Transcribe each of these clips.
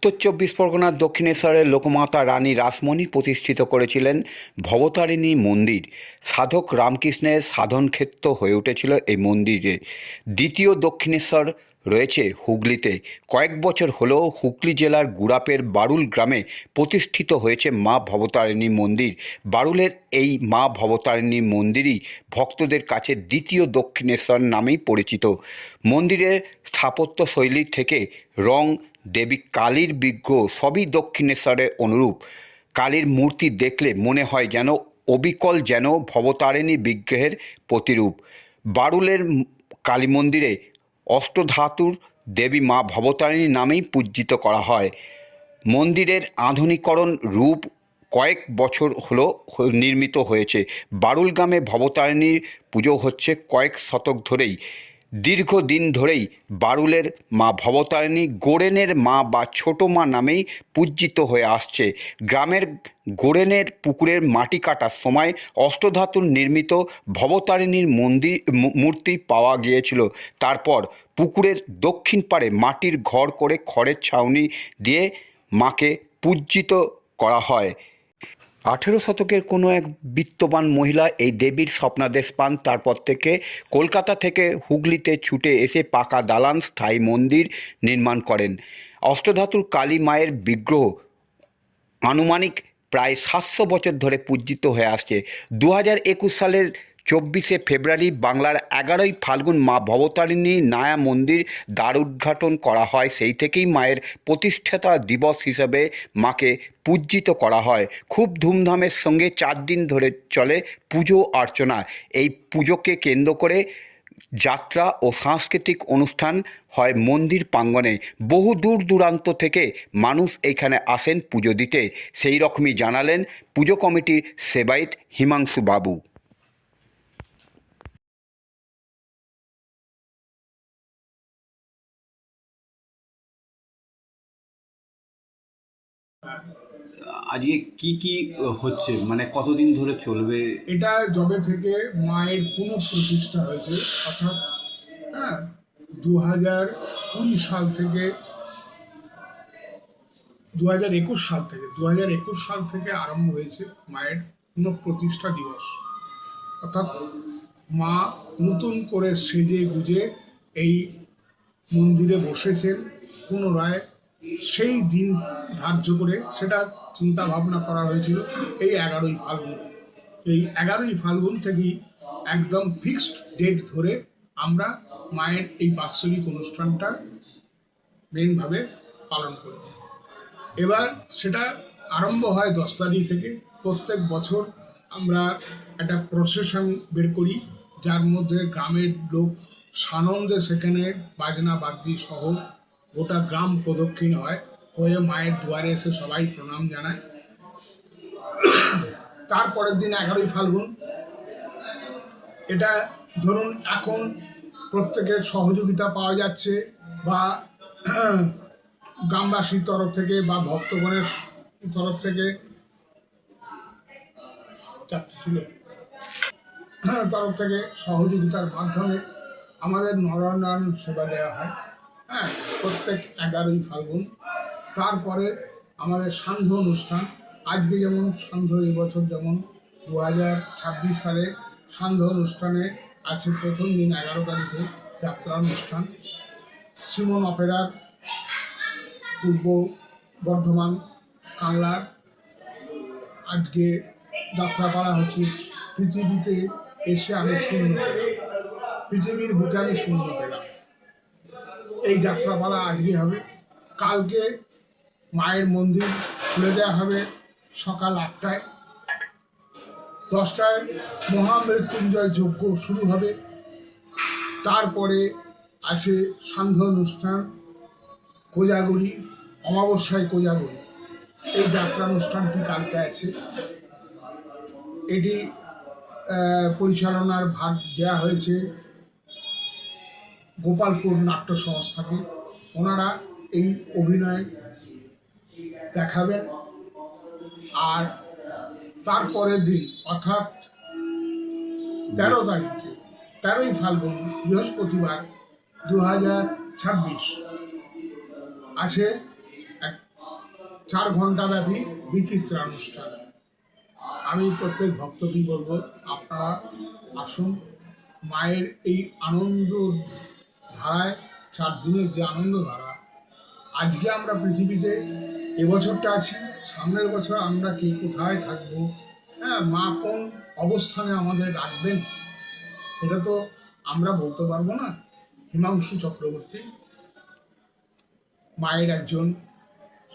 উত্তর চব্বিশ পরগনার দক্ষিণেশ্বরের লোকমাতা রানী রাসমণি প্রতিষ্ঠিত করেছিলেন ভবতারিণী মন্দির। সাধক রামকৃষ্ণের সাধনক্ষেত্র হয়ে উঠেছিল এই মন্দিরে। দ্বিতীয় দক্ষিণেশ্বর রয়েছে হুগলিতে। কয়েক বছর হলেও হুগলি জেলার গুড়াপের বারুল গ্রামে প্রতিষ্ঠিত হয়েছে মা ভবতারিণী মন্দির। বারুলের এই মা ভবতারিণী মন্দিরই ভক্তদের কাছে দ্বিতীয় দক্ষিণেশ্বর নামেই পরিচিত। মন্দিরের স্থাপত্য শৈলী থেকে রং, দেবী কালীর বিগ্রহ সবই দক্ষিণেশ্বরের অনুরূপ। কালীর মূর্তি দেখলে মনে হয় যেন অবিকল যেন ভবতারিণী বিগ্রহের প্রতিরূপ। বারুলের কালী মন্দিরে অষ্টধাতুর দেবী মা ভবতারিণী নামেই পূজিত করা হয়। মন্দিরের আধুনিকরণ রূপ কয়েক বছর হলো নির্মিত হয়েছে। বারুল গ্রামে ভবতারিণীর পুজো হচ্ছে কয়েক শতক ধরেই। দীর্ঘদিন ধরেই বারুলের মা ভবতারিণী গোড়েনের মা বা ছোটো মা নামেই পূজিত হয়ে আসছে। গ্রামের গোড়েনের পুকুরের মাটি কাটার সময় অষ্টধাতুর নির্মিত ভবতারিণীর মূর্তি পাওয়া গিয়েছিল। তারপর পুকুরের দক্ষিণ পাড়ে মাটির ঘর করে খড়ের ছাউনি দিয়ে মাকে পূজিত করা হয়। 18 শতকের কোনো এক বিত্তবান মহিলা এই দেবীর স্বপ্নাদেশ পান। তারপর থেকে কলকাতা থেকে হুগলিতে ছুটে এসে পাকা দালান স্থায়ী মন্দির নির্মাণ করেন। অষ্টধাতুর কালী মায়ের বিগ্রহ আনুমানিক প্রায় 700 বছর ধরে পূজিত হয়ে আসছে। 2021 সালের 24শে ফেব্রুয়ারি বাংলার 11ই ফাল্গুন মা ভবতারিণী নায়া মন্দির দ্বার উদ্ঘাটন করা হয়। সেই থেকেই মায়ের প্রতিষ্ঠাতা দিবস হিসেবে মাকে পূজিত করা হয়। খুব ধুমধামের সঙ্গে 4 দিন ধরে চলে পুজো অর্চনা। এই পুজোকে কেন্দ্র করে যাত্রা ও সাংস্কৃতিক অনুষ্ঠান হয় মন্দির প্রাঙ্গণে। বহু দূর দূরান্ত থেকে মানুষ এখানে আসেন পুজো দিতে। সেই রকমই জানালেন পুজো কমিটির সেবায়েত হিমাংশু বাবু। আজকে কি কি হচ্ছে, মানে কতদিন ধরে চলবে? এটা যবে থেকে মায়ের পুনঃপ্রতিষ্ঠা হয়েছে, অর্থাৎ 2020 সাল থেকে 2021 সাল থেকে আরম্ভ হয়েছে মায়ের পুনঃপ্রতিষ্ঠা দিবস। অর্থাৎ মা নতুন করে সেজে গুজে এই মন্দিরে বসেছেন পুনরায়। সেই দিন ধার্য করে সেটা চিন্তা ভাবনা করা হয়েছিল এই 11ই ফাল্গুন। এই 11ই ফাল্গুন থেকেই একদম ফিক্সড ডেট ধরে আমরা মায়ের এই বাৎসরিক অনুষ্ঠানটা মেনভাবে পালন করি। এবার সেটা আরম্ভ হয় 10 তারিখ থেকে। প্রত্যেক বছর আমরা একটা প্রসেশন বের করি, যার মধ্যে গ্রামের লোক সানন্দে সেখানে বাজনা বাদ্যি সহ গোটা গ্রাম প্রদক্ষিণ হয়ে মায়ের দুয়ারে এসে সবাই প্রণাম জানায়। তারপরের দিন 11ই ফাল্গুন। এটা ধরুন এখন প্রত্যেকের সহযোগিতা পাওয়া যাচ্ছে, বা গ্রামবাসীর তরফ থেকে বা ভক্তগণের তরফ থেকে সহযোগিতার মাধ্যমে আমাদের নরনারায়ণ সেবা দেওয়া হয় প্রত্যেক 11ই ফাল্গুন। তারপরে আমাদের সান্ধ্য অনুষ্ঠান। আজকে যেমন সান্ধ্য, এবছর যেমন 2026 সালে সান্ধ্য অনুষ্ঠানে আছে প্রথম দিন 11 তারিখে যাত্রা অনুষ্ঠান। সিমন অপেরার পূর্ব বর্ধমান কানলার আজকে যাত্রা করা হচ্ছে। পৃথিবীতে এসে আমি শূন্য পেলাম, পৃথিবীর বুকে আমি শূন্য পেলাম, এই যাত্রাপালা আজকে হবে। কালকে মায়ের মন্দির খুলে দেওয়া হবে সকাল 8টায়। 10টায় মহামৃত্যুঞ্জয় যজ্ঞ শুরু হবে। তারপরে আছে সান্ধ্য অনুষ্ঠান, কোজাগরি, অমাবস্যায় কোজাগরি। এই যাত্রা অনুষ্ঠানটি কালকে আছে। এটি পরিচালনার ভার দেওয়া হয়েছে গোপালপুর নাট্য সংস্থাকে। ওনারা এই অভিনয় দেখাবেন। আর তারপরের দিন অর্থাৎ 13 তারিখে, 13ই ফাল্গুন বৃহস্পতিবার 2026 আছে এক 4 ঘন্টা ব্যাপী বিচিত্রানুষ্ঠান। আমি প্রত্যেক ভক্তকেই বলবো, আপনারা আসুন, মায়ের এই আনন্দ ধারায়, 4 দিনের যে আনন্দ ধারা, আজকে আমরা পৃথিবীতে এবছরটা আছি, সামনের বছর আমরা কে কোথায় থাকবো, হ্যাঁ, মা কোন অবস্থানে আমাদের রাখবেন, এটা তো আমরা বলতে পারবো না। হিমাংশু চক্রবর্তী মায়ের একজন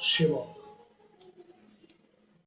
সেবক।